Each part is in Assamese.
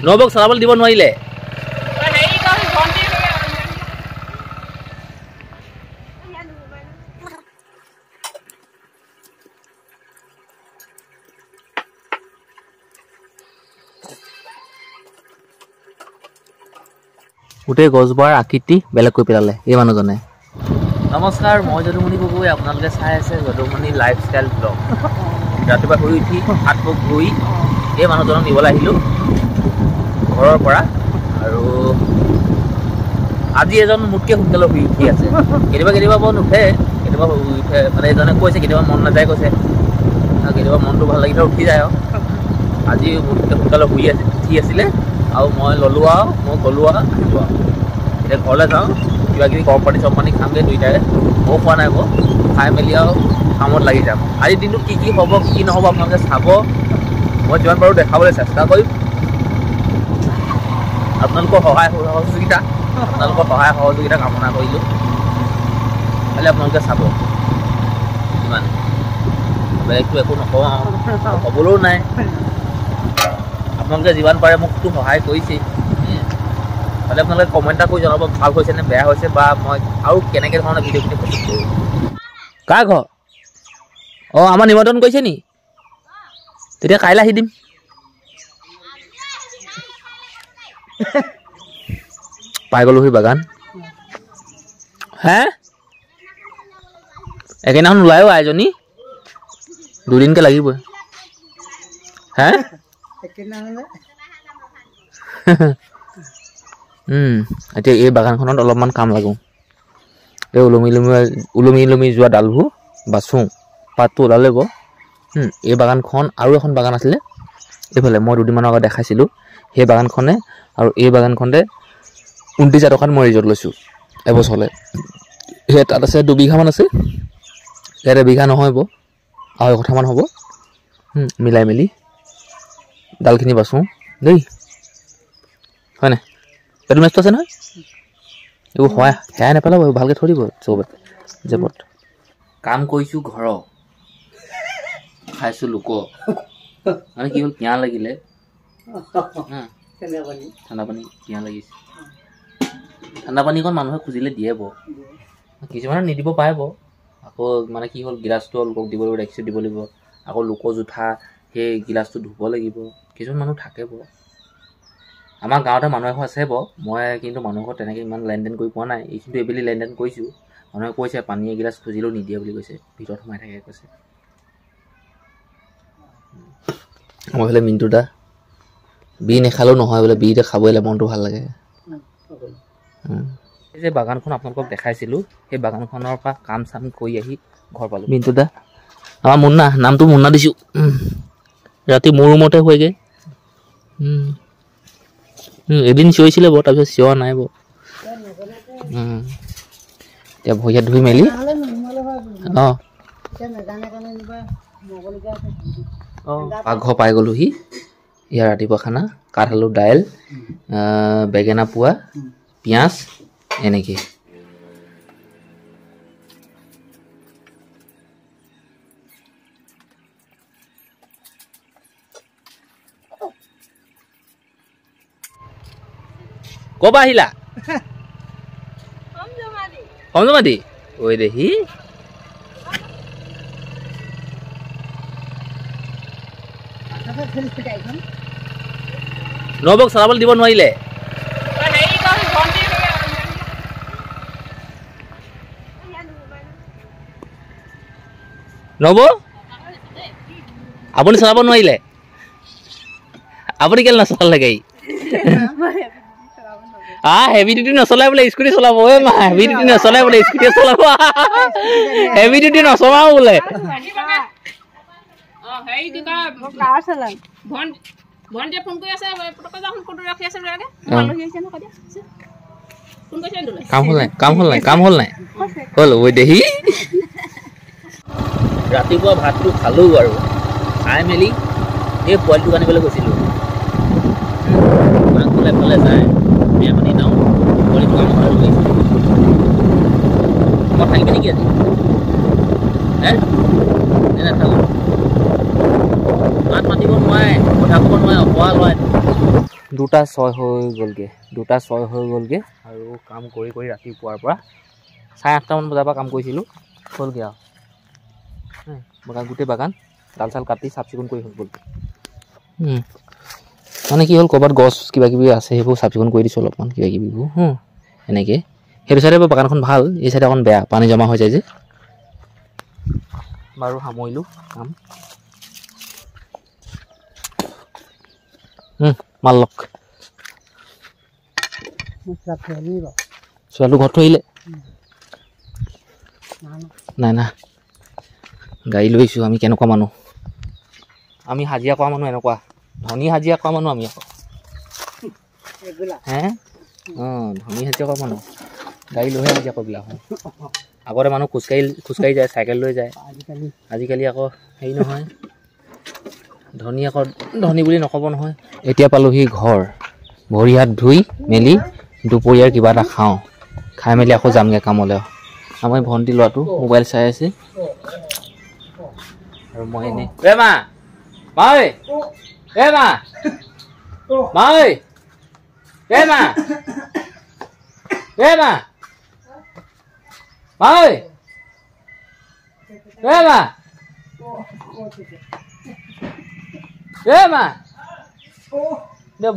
নবক চলাবলৈ দিব নোৱাৰিলে গোটেই গছবোৰৰ আকৃতি বেলেগ কৰি পেলালে এই মানুহজনে। নমস্কাৰ, মই যদুমণি গগৈ, আপোনালোকে চাই আছে যদুমণি লাইফষ্টাইল ব্লগ। ৰাতিপুৱা শুই উঠি হাত মুখ ধুই এই মানুহজনক নিবলৈ আহিলোঁ ঘৰৰ পৰা। আৰু আজি এজন মোতকৈ সোনকালে শুই উঠি আছে। কেতিয়াবা বৰ নুঠে, কেতিয়াবা উঠে মানে এজনে কৈছে কেতিয়াবা মন নাযায় কৈছে, আৰু কেতিয়াবা মনটো ভাল লাগিলে উঠি যায়। আৰু আজি মোতকৈ সোনকালে উঠি আছিলে আৰু মই ল'লোঁ আৰু মই গ'লোঁ আৰু আহিলোঁ আৰু এতিয়া ঘৰলৈ যাওঁ, কিবাকিবি গৰম পানী খামগৈ দুইটাৰে। ময়ো খোৱা নাই আকৌ, খাই মেলি আৰু কামত লাগি যাম। আজিৰ দিনটো কি কি হ'ব কি নহ'ব আপোনালোকে চাব, মই যিমান পাৰোঁ দেখাবলৈ চেষ্টা কৰিম। আপোনালোকৰ সহায় সহযোগিতা কামনা কৰিলোঁ। খালি আপোনালোকে চাব, ইমান বেলেগটো একো নকওঁ আৰু ক'বলৈও নাই। আপোনালোকে যিমান পাৰে মোকতো সহায় কৰিছেই, হ'লে আপোনালোকে কমেণ্ট এটা কৰি জনাব ভাল হৈছে নে বেয়া হৈছে, বা মই আৰু কেনেকৈ ধৰণে ভিডিঅ'খিনি প্ৰস্তুত কৰোঁ। কাৰ ঘৰ? অঁ, আমাৰ নিমন্ত্ৰণ কৰিছে নি? তেতিয়া কাইলৈ আহি দিম। পাই গ'লোহি বাগান। হে একেদিনাখন ওলায়ো আইজনী, দুদিনকৈ লাগিবই। হে এতিয়া এই বাগানখনত অলপমান কাম লাগো। এই ওলমি যোৱা ডালবোৰ বাচোঁ, পাতটো ওলালে ব। এই বাগানখন আৰু এখন বাগান আছিলে এইফালে, মই দুদিনমানৰ আগত দেখাইছিলোঁ সেই বাগানখনে। আৰু এই বাগানখনতে 29,000 টকাত মই ৰিজৰ্ট লৈছোঁ এবছৰলৈ। সেই তাত আছে 2 বিঘামান আছে, ইয়াত 1 বিঘা নহয় ব, 2.5 কঠামান হ'ব। মিলাই মেলি ডালখিনি বাচোঁ দেই, হয় নাই? পেট্ৰল মেচটো আছে নহয়, এইবোৰ সেয়াই নেপেলাব, ভালকৈ থৈ দিব চব জেপত। কাম কৰিছোঁ ঘৰৰ, খাইছোঁ লোক। মানে কি হ'ল, পিয়াহ লাগিলে, ঠাণ্ডা পানী পিয়াহ লাগিছে। ঠাণ্ডা পানীকণ মানুহে খুজিলে দিয়ে ব, কিছুমানে নিদিব পাৰে ব। আকৌ মানে কি হ'ল, গিলাচটো লোকক দিব লাগিব, ডেক্সিত দিব লাগিব, আকৌ লোকৰ জোঠা সেই গিলাচটো ধুব লাগিব। কিছুমান মানুহ থাকে ব। আমাৰ গাঁৱতে মানুহ এখন আছে ব, মই কিন্তু মানুহ ঘৰত তেনেকৈ ইমান লেনদেন কৰি পোৱা নাই। এইখিনিতো এইবেলি লেনদেন কৰিছোঁ। মানুহে কৈছে পানী এগিলাচ খুজিলেও নিদিয়ে বুলি কৈছে, ভিতৰত সোমাই থাকে কৈছে। মই হ'লে মিণ্টু দা বি নেখালেও নহয় বোলে, বিতে খাবই লাগে, মনটো ভাল লাগে। এই যে বাগানখন আপোনালোকক দেখাইছিলোঁ, সেই বাগানখনৰ পৰা কাম চাম কৰি আহি ঘৰ পালোঁ। মিণ্টু দা, আমাৰ মুন্না, নামটো মুন্না দিছোঁ। ৰাতি মোৰ ৰুমতে হয়গৈ। এদিন চিঞৰিছিলে বাৰু, তাৰপিছত চিঞৰা নাই বাৰু। এতিয়া ভৰি হাত ধুই মেলি পাকঘৰ পাই গ'লোহি। ইয়াৰ ৰাতিপুৱা খানা কাঠ আলু দাইল, বেঙেনা পোৱা, পিঁয়াজ, এনেকৈ। ক'ৰ পৰা আহিলা? সমজমাটি। ঐ দেহি নবক চলাবলৈ দিব নোৱাৰিলে। নব আপুনি চলাব নোৱাৰিলে? আপুনি কেলে নচলালে গাড়ী? হেভি ডিউটি নচলাই বোলে, স্কুটি চলাব। ঐ মা, হেভি ডিউটি নচলাই বোলে, স্কুটি চলাব। হেভি ডিউটি নচলাও বোলে। কাম হ'ল নাই? হ'ল ঐ দেহি। ৰাতিপুৱা ভাতটো খালোঁ আৰু খাই মেলি এই পোৱালিটোক আনিবলৈ গৈছিলোঁ। মাকলে এফালে যায়, মেৰপানী নাও পোৱালিটোক আনিবলৈ গৈছিলোঁ। মই থাকিবি নেকি আজি? নাথাকোঁ। মাত মাতিব নোৱাৰে কথা ক'ব নোৱাৰে অপৰা লয় 2:06 হৈ গ'লগে আৰু কাম কৰি ৰাতিপুৱাৰ পৰা 8:30 মান বজাৰ পৰা কাম কৰিছিলোঁ হ'লগৈ আৰু বাগান গোটেই বাগান ডাল চাল কাটি চাফ চিকুণ কৰি হৈ গ'ল মানে কি হ'ল ক'ৰবাত গছ কিবা কিবি আছে সেইবোৰ চাফ চিকুণ কৰি দিছোঁ অলপমান কিবা কিবিবোৰ এনেকৈ সেইটো চাইডে বাগানখন ভাল এই চাইডে অকণ বেয়া পানী জমা হৈ যায় যে বাৰু সামৰিলোঁ কাম মালক ছোৱালীটো ঘৰত থৈ আহিলে নাই না গাড়ী লৈ আহিছোঁ আমি কেনেকুৱা মানুহ আমি হাজিৰা কৰা মানুহ এনেকুৱা ধনী হাজিৰা কৰা মানুহ আমি আকৌ হে ধনী হাজিৰা কৰা মানুহ গাড়ী লৈহে হাজিৰা কৰিবলা হয় আগতে মানুহ খোজকাঢ়ি যায় চাইকেল লৈ যায় আজিকালি আকৌ হেৰি নহয় ধনী আকৌ ধনী বুলি নক'ব নহয় এতিয়া পালোহি ঘৰ ভৰি হাত ধুই মেলি দুপৰীয়াৰ কিবা এটা খাওঁ খাই মেলি আকৌ যামগৈ কামলৈ আমাৰ ভণ্টি ল'ৰাটো মোবাইল চাই আছে আৰু মই এনেই মা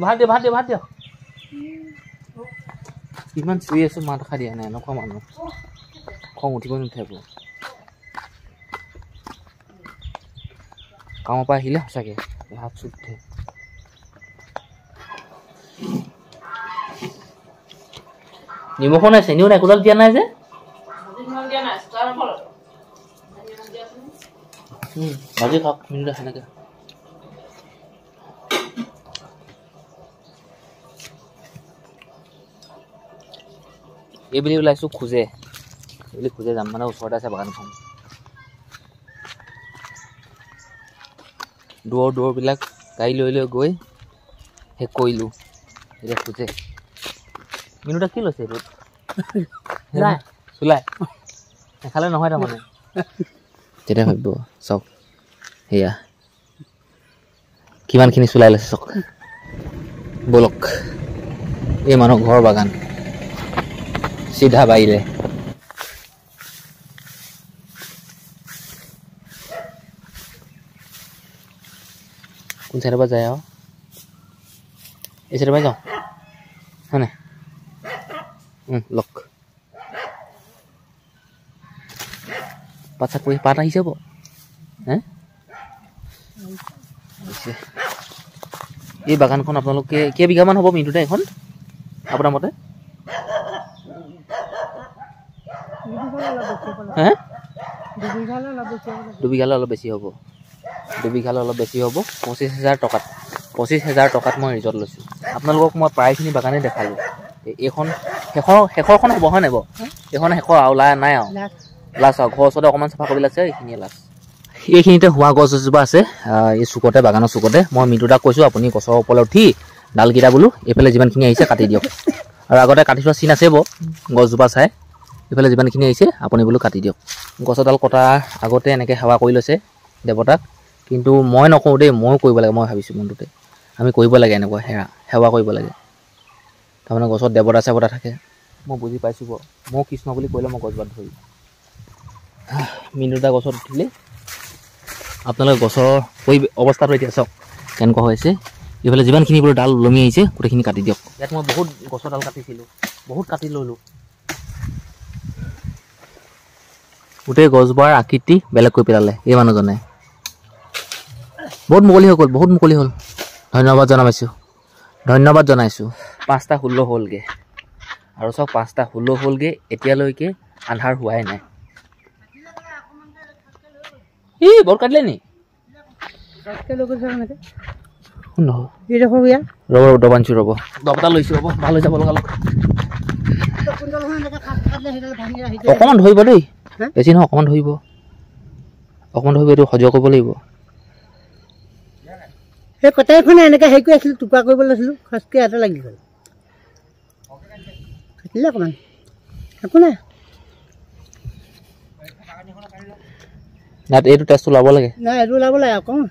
ভাত দিয় ইমান চুই আছো মাত খা দিয়া নাই এনেকুৱা মানুহ খং উঠিব নুঠিব কামৰ পৰা আহিলে সঁচাকৈ হাত চুট উঠে নিমখো নাই চেনিও নাই কোলাল দিয়া নাই যে ভাজি খাওক মিনিট সেনেকৈ এইবুলি ওলাইছোঁ খোজে যাম মানে ওচৰতে আছে বাগানখন দূৰবিলাক গাড়ী লৈ গৈ শেষ কৰিলোঁ এতিয়া খোজে মিনুটা কি লৈছে এইটোত চুলাই নেখালে নহয় তাৰমানে তেতিয়া ভাবিব চাওক সেয়া কিমানখিনি চুলাই লৈছে চাওক বলক এই মানুহ ঘৰ বাগান চিধা বাইলে কোন চাইডৰ পৰা যায় আৰু এই চাইডৰ পৰা যাওঁ হয় নাই লক পাত আহিছে হ'ব হে এই বাগানখন আপোনালোকে কেইবিঘামান হ'ব মিনিটতে এখন আপোনাৰ মতে হে 2 বিঘালৈ অলপ বেছি হ'ব 25,000 টকাত মই ৰিজৰ্ট লৈছোঁ আপোনালোকক মই প্ৰায়খিনি বাগানেই দেখালোঁ এইখন শেষৰখন হ'ব হয় নাই বাৰু এইখন শেষৰ আৰু নাই আৰু লাষ্ট আৰু ঘৰৰ ওচৰতে অকণমান চাফা কৰিবলৈ আছে এইখিনিয়ে লাষ্ট এইখিনিতে হোৱা গছ এজোপা আছে এই চুকতে বাগানৰ চুকতে মই মিতুদাক কৈছোঁ আপুনি গছৰ ওপৰলৈ উঠি ডালকেইটা বোলো এইফালে যিমানখিনি আহিছে কাটি দিয়ক আৰু আগতে কাটি থোৱা চিন আছে গছজোপা চাই এইফালে যিমানখিনি আহিছে আপুনি বোলো কাটি দিয়ক গছডাল কটাৰ আগতে এনেকৈ সেৱা কৰি লৈছে দেৱতাক কিন্তু মই নকওঁ দেই ময়ো কৰিব লাগে মই ভাবিছোঁ মনটোতে আমি কৰিব লাগে এনেকুৱা সেৱা কৰিব লাগে তাৰমানে গছত দেৱতা থাকে মই বুজি পাইছোঁ বাৰু মই কৃষ্ণ বুলি ক'লে মই গছজোপাত ধৰি মিনুদা গছত উঠিলে আপোনালোকে গছৰ অৱস্থাটো এতিয়া চাওক কেনেকুৱা হৈছে এইফালে যিমানখিনি বোলো ডাল ওলমি আহিছে গোটেইখিনি কাটি দিয়ক ইয়াত মই বহুত গছৰ ডাল কাটিছিলোঁ বহুত কাটি ল'লোঁ গোটেই গছজোপাৰ আকৃতি বেলেগ কৰি পেলালে এই মানুহজনে বহুত মুকলি হৈ গ'ল ধন্যবাদ জনাইছোঁ 5:16 হ'লগৈ আৰু চাওক 5:16 হ'লগৈ এতিয়ালৈকে আন্ধাৰ হোৱাই নাই বৰ কাটিলে নি ৰ'ব দবটা লৈছোঁ ৰ'ব ভাল হৈ যাব লগা অকণমান ধৰিব দেই বেছি নহয় অকণমান ধৰিব এইটো সজোৱা কৰিব লাগিব সেই কটাৰীখনে এনেকৈ হেৰি কৰি আছিলোঁ টুকুৰা কৰিব লৈছিলোঁ খচকৈ এটা লাগি গ'ল থাকিলে অকণমান একো নাই এইটো টেষ্টটো ওলাব লাগে নাই এইটো ওলাব লাগে অকণমান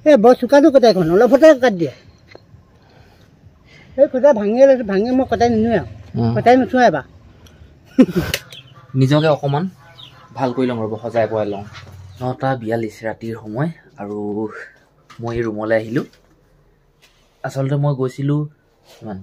এই বৰ চোকাটো কটাই এখন অলপতে কাটি দিয়ে এই কটাই ভাঙি মই কটাই নিনোৱে আৰু কটাই নুঠোঁ এবাৰ নিজকে অকণমান ভাল কৰি লওঁ ৰ'ব সজাই পৰাই লওঁ 9:42 ৰাতিৰ সময় আৰু মই ৰুমলৈ আহিলোঁ আচলতে মই গৈছিলোঁ কিমান